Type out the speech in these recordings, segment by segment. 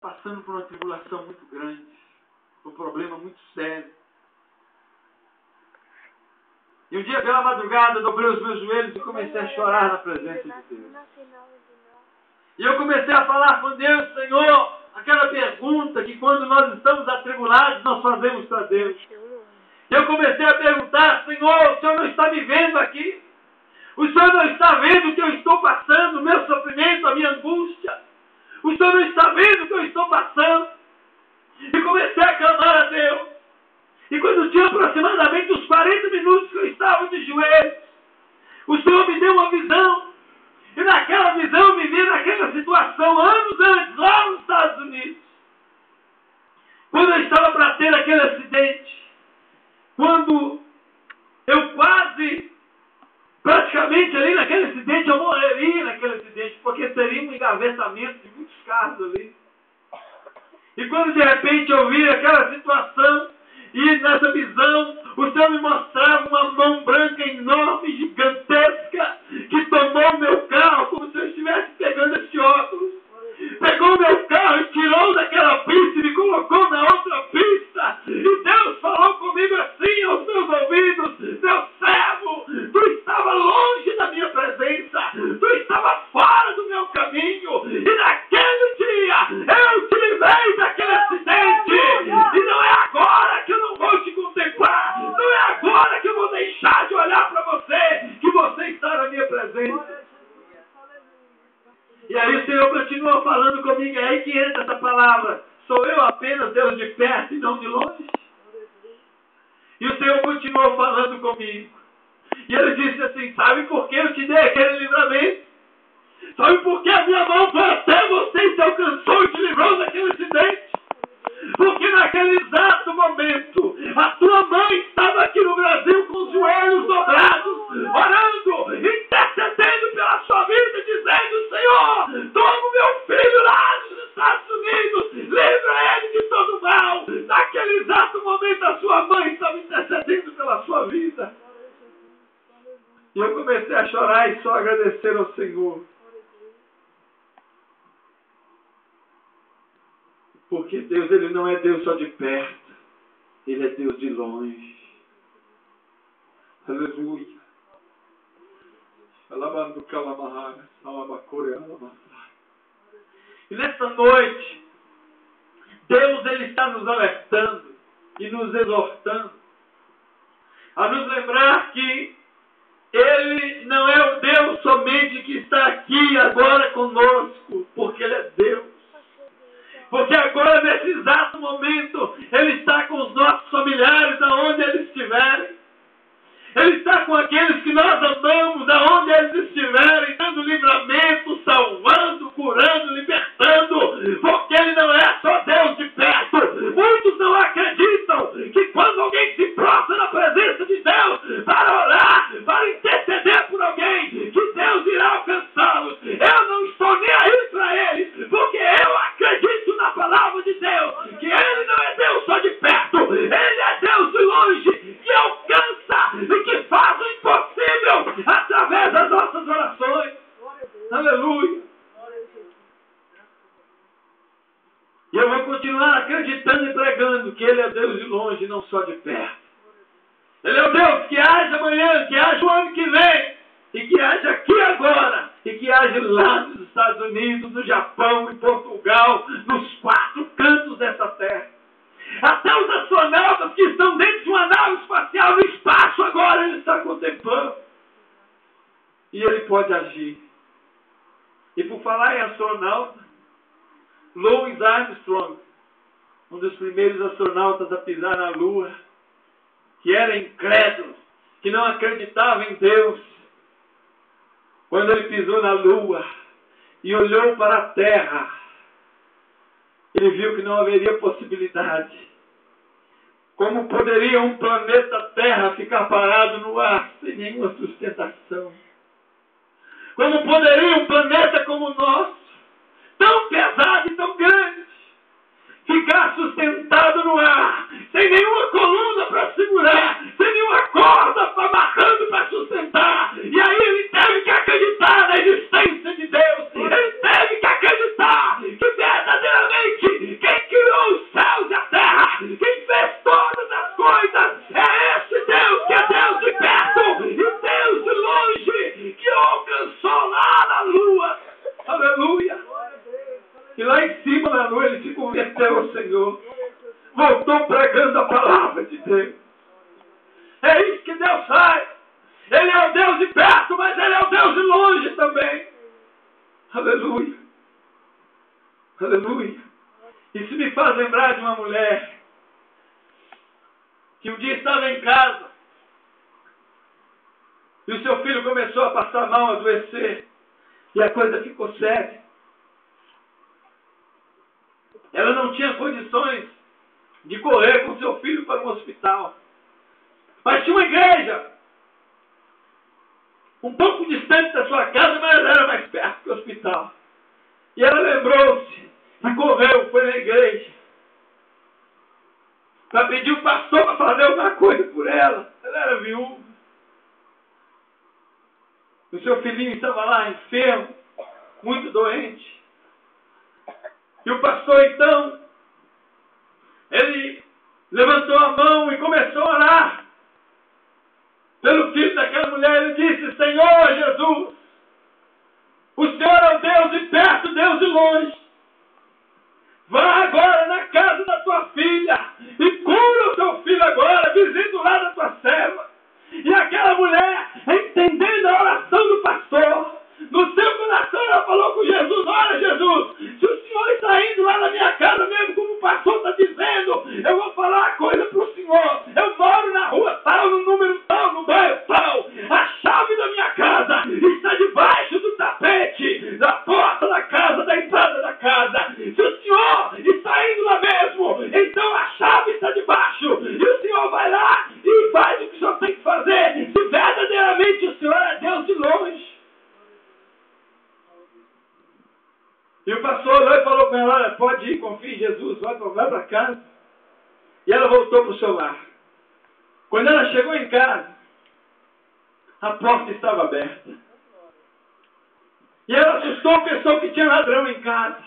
passando por uma tribulação muito grande, um problema muito sério. E um dia pela madrugada, dobrei os meus joelhos e comecei a chorar na presença de Deus. E eu comecei a falar com Deus: Senhor, aquela pergunta que quando nós estamos atribulados, nós fazemos para Deus. E eu comecei a perguntar: Senhor, o Senhor não está me vendo aqui? O Senhor não está vendo o que eu estou passando, o meu sofrimento, a minha angústia? O Senhor não está vendo o que eu estou passando? E comecei a clamar a Deus. E quando tinha aproximadamente uns 40 minutos que eu estava de joelhos, o Senhor me deu uma visão. E naquela visão eu me vi naquela situação, anos antes, lá nos Estados Unidos. Quando eu estava para ter aquele acidente. Quando eu praticamente ali naquele acidente, eu morreria naquele acidente, porque seria um engavetamento de muitos carros ali. E quando de repente eu vi aquela situação, e nessa visão, o Senhor me mostrava uma mão branca enorme, gigantesca, que tomou o meu carro como se eu estivesse pegando esse óculos. Pegou o meu carro e tirou daquela pista e me colocou na outra pista. E Deus falou comigo assim aos meus ouvidos: meu servo, tu estava longe da minha presença, tu estava fora do meu caminho. E naquele dia eu te livrei daquele acidente. E não é agora que eu não vou te contemplar. Não é agora que eu vou deixar de olhar para você, que você está na minha presença. E aí o Senhor continua falando comigo. É aí que entra essa palavra: sou eu apenas Deus de perto e não de longe? E o Senhor continuou falando comigo. E Ele disse assim: sabe por que eu te dei aquele livramento? Sabe por que a minha mão foi até você e te alcançou e te livrou daquele acidente? Porque naquele exato momento, a tua mãe estava aqui no Brasil com os joelhos dobrados, orando, intercedendo pela sua vida, dizendo: Senhor, toma o meu filho lá nos Estados Unidos, livra ele de todo mal. Naquele exato momento, a sua mãe estava intercedendo pela sua vida. E eu comecei a chorar e só agradecer ao Senhor. Porque Deus, Ele não é Deus só de perto. Ele é Deus de longe. Aleluia. E nesta noite, Deus, Ele está nos alertando e nos exortando a nos lembrar que Ele não é o Deus somente que está aqui agora conosco, porque Ele é Deus. Porque agora, nesse exato momento, Ele está com os nossos familiares, aonde eles estiverem. Ele está com aqueles que nós amamos, aonde eles estiverem, dando livramento, salvando, curando, libertando. Porque Ele não é só Deus de perto. Muitos não acreditam que quando alguém se prostra na presença de Deus para orar, para interceder por alguém, que Deus irá alcançá-los. Eu não estou nem aí para eles, porque eu acredito na palavra de Deus, que Ele não é Deus só de perto, Ele é Deus de longe, que alcança e que faz o impossível através das nossas orações. Aleluia. E eu vou continuar acreditando e pregando que Ele é Deus de longe e não só de perto. Ele é o Deus que age amanhã, que age o ano que vem, e que age aqui agora, e que age lá nos Estados Unidos, no Japão, em Portugal, nos 4 cantos dessa terra. Até os astronautas que estão dentro de uma nave espacial no espaço agora, Ele está contemplando. E Ele pode agir. E por falar em astronauta, Louis Armstrong, um dos primeiros astronautas a pisar na Lua, que era incrédulo, que não acreditava em Deus, quando ele pisou na Lua e olhou para a Terra, ele viu que não haveria possibilidade. Como poderia um planeta Terra ficar parado no ar sem nenhuma sustentação? Como poderia um planeta como o nosso, tão pesado e tão grande, ficar sustentado no ar, sem nenhuma coluna para segurar, sem nenhuma corda amarrando para sustentar? E aí ele teve que acreditar na existência de Deus. Ele teve que acreditar que verdadeiramente cima da noite, ele se converteu ao Senhor. Voltou pregando a palavra de Deus. É isso que Deus faz. Ele é o Deus de perto, mas Ele é o Deus de longe também. Aleluia. Aleluia. Isso me faz lembrar de uma mulher que um dia estava em casa e o seu filho começou a passar mal, a adoecer, e a coisa ficou séria. Ela não tinha condições de correr com seu filho para um hospital. Mas tinha uma igreja um pouco distante da sua casa, mas era mais perto que o hospital. E ela lembrou-se e correu, foi na igreja para pedir o pastor para fazer alguma coisa por ela. Ela era viúva. O seu filhinho estava lá enfermo, muito doente. E o pastor então, ele levantou a mão e começou a orar pelo filho daquela mulher. Ele disse: Senhor Jesus, o Senhor é o Deus de perto, Deus de longe. Vá agora na casa da tua filha e cura o teu filho agora, vizinho lá da tua serva. E aquela mulher, entendendo a oração do pastor, no seu coração ela falou com Jesus: olha Jesus, se o Senhor está indo lá na minha casa mesmo, como o pastor está dizendo, eu vou falar uma coisa para o Senhor. Eu moro na rua tal, no número tal, no bairro tal. A chave da minha casa está debaixo do tapete, da porta da casa, da entrada da casa. Se o Senhor está indo lá mesmo, então a chave está debaixo. E o Senhor vai lá e faz o que o Senhor tem que fazer. Se verdadeiramente o Senhor é Deus de longe. E o pastor olhou e falou com ela: olha, pode ir, confie em Jesus, vai para casa. E ela voltou para o seu lar. Quando ela chegou em casa, a porta estava aberta. E ela assustou, pensou que tinha ladrão em casa.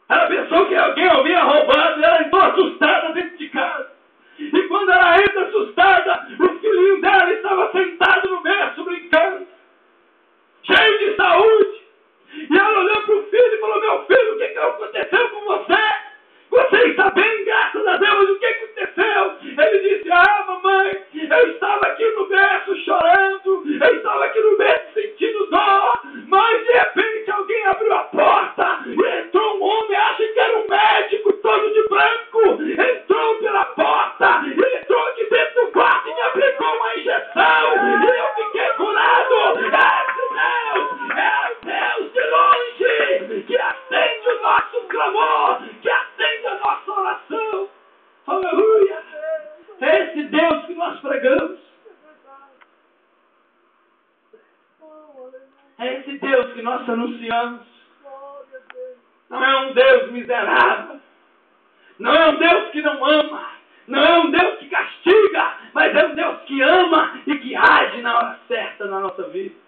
Ela pensou que alguém havia roubado, e ela entrou assustada dentro de casa. E quando ela entra assustada, o filhinho dela estava sentado no berço, brincando, cheio de saúde. E ela olhou para o filho e falou: meu filho, o que aconteceu com você? Você está bem, graças a Deus, o que aconteceu? Ele disse: ah, mamãe, eu estava aqui no berço chorando, eu estava aqui no berço sentindo dor, mas de repente alguém abriu a porta e entrou um homem, acha que era um médico, todo de branco, entrou pela porta, ele entrou aqui dentro do quarto e me aplicou uma injeção, e eu fiquei curado. É o Deus de longe, que atende o nosso clamor, que atende a nossa oração. Aleluia! É esse Deus que nós pregamos. É esse Deus que nós anunciamos. Não é um Deus miserável. Não é um Deus que não ama. Não é um Deus que castiga. Mas é um Deus que ama e que age na hora certa na nossa vida.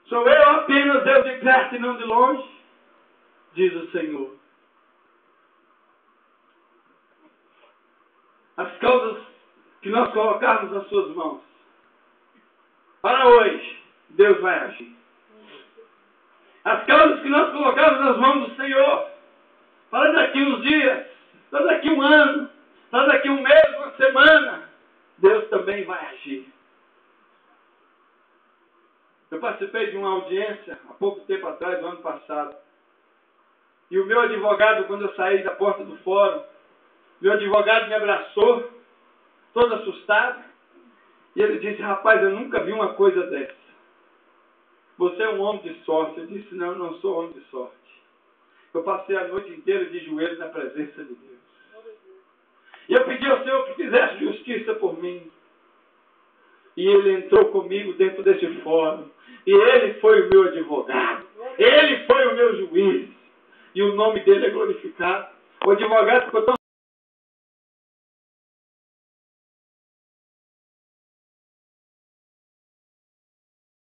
Sou eu apenas Deus de perto e não de longe? Diz o Senhor. As causas que nós colocarmos nas suas mãos, para hoje, Deus vai agir. As causas que nós colocarmos nas mãos do Senhor, para daqui uns dias, para daqui um ano, para daqui um mês, uma semana, Deus também vai agir. Eu participei de uma audiência há pouco tempo atrás, no ano passado. E o meu advogado, quando eu saí da porta do fórum, meu advogado me abraçou, todo assustado. E ele disse: rapaz, eu nunca vi uma coisa dessa. Você é um homem de sorte. Eu disse: não, eu não sou homem de sorte. Eu passei a noite inteira de joelhos na presença de Deus. E eu pedi ao Senhor que fizesse justiça por mim. E ele entrou comigo dentro desse fórum. E ele foi o meu advogado. Ele foi o meu juiz. E o nome dele é glorificado. O advogado ficou tão